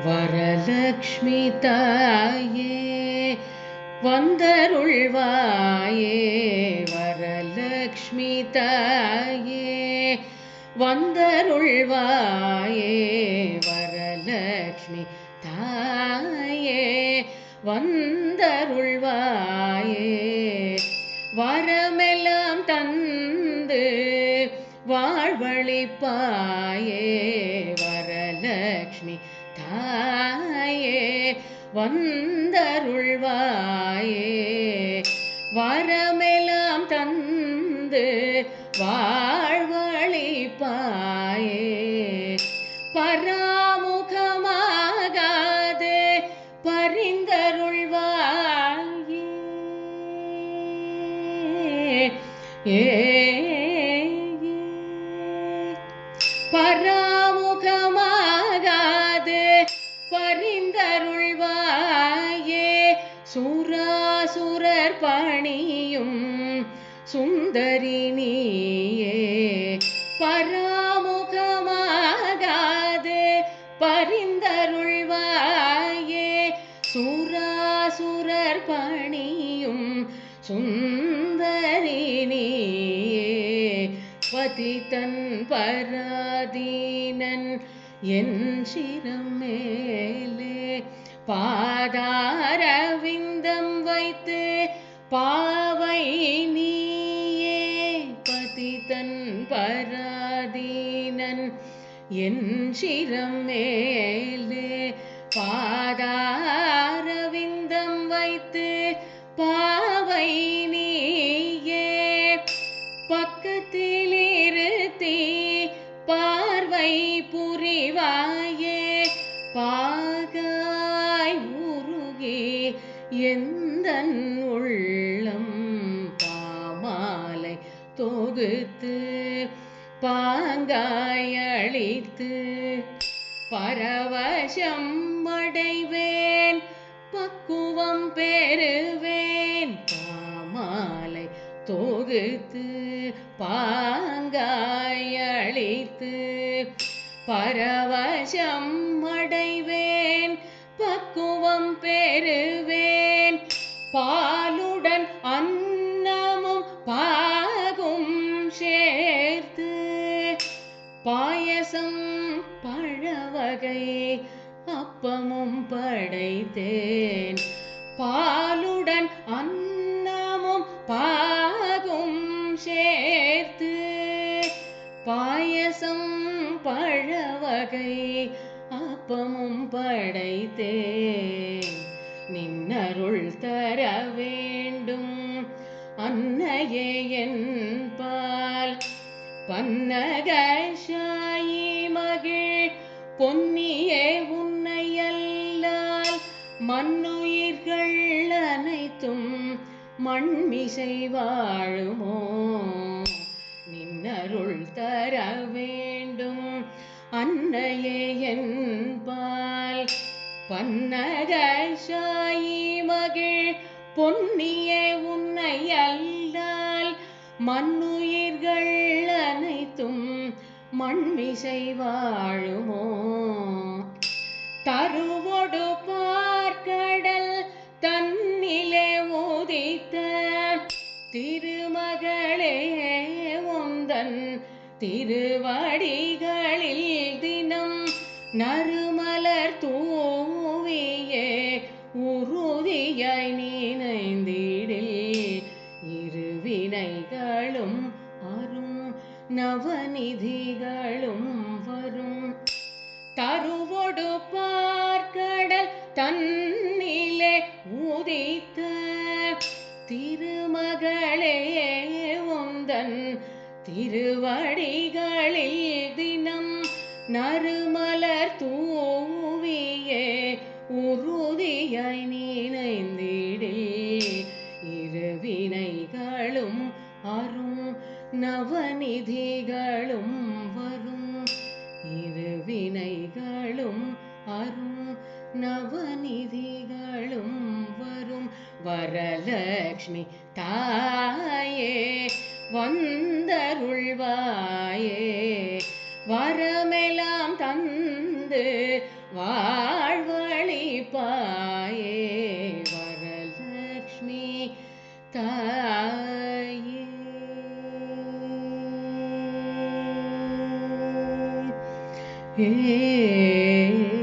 வரலக்ஷ்மி தாயே வந்தருள்வாயே, வரலக்ஷ்மி தாயே வந்தருள்வாயே, வரலக்ஷ்மி தாயே வந்தருள்வாயே, வரமெல்லாம் தந்து வாழ்வழிப்பாயே, வரலக்ஷ்மி தாயே வந்தருள்வாயே, வரமெல்லாம் தந்து வாழ்வழிப்பாயே, பராமுகமாகாது பரிந்தருள்வாயே, பராமுகமாகாது பரிந்தருள்வாயே, சூராசுரர் பணியும் சுந்தரி நீயே, பராமுகமாகாது பரிந்தருள்வாயே, சூராசுரர் பணியும் சுந்தரி நீயே, பதிதன் பராதீனன் என் சிரம் மேலே பாதாரவிந்தம் வைத்து பாவை நீயே, பதிதன் பராதீனன் என் சிரம் மேலே பாதாரவிந்தம் வைத்து பாவை நீயே, பக்கத்தில் இருத்தி பார்வை புரிவாயே, பாகாய் உருகி எந்தன் உள்ளம் பாமாலை தொகுத்து பாங்காய் அளித்து பரவசம் அடைவேன் பக்குவம் பெறுவேன், பாமாலை தொகுத்து பாங்காய் அளித்து பரவசம் அடைவேன் பக்குவம் பெறுவேன், பாலுடன் அன்னமும் பாகும் சேர்த்து பாயசம் பழவகை அப்பமும் படைத்தேன், பாலுடன் அன்னமும் பாகும் சேர்த்து பாயசம் பழவகை அப்பமும் படைத்தேன், நின்னருள் தர வேண்டும் அன்னையே என்பால் பன்னகசாயி மகிழ் பொன்னியே உன்னை அல்லால் மண்ணுயிர்கள் அனைத்தும் மண்மிசை வாழுமோ, நின்னருள் தர வேண்டும் அன்னையே என்பால் பன்னகசாயி மகிழ் பொன்னியே உன்னை அல்லால் மண்ணுயிர்கள் அனைத்தும் மண்மிசை வாழுமோ, தருவொடு பார்க்கடல் தன்னிலே உதித்த திருமகளே உந்தன் திருவடிகளில் தினம் நறுமலர் தூவியே உறுதியாய் நினைந்திடில் இருவினைகளும் அரும் நவநிதிகளும் வரும், தருவொடு பார்க்கடல் தன்னிலே உதித்த திருமகளே உந்தன் திருவடிகளில் தினம் நறுமலர் தூவியே உறுதியாய் நினைந்திடில் இருவினைகளும் அரும் நவநிதிகளும் வரும், இருவினைகளும் அரும் நவநிதிகளும் வரும், வரலக்ஷ்மி தாயே வந்தருள்வாயே, வரமெல்லாம் தந்து வாழ் தாயே. ஏ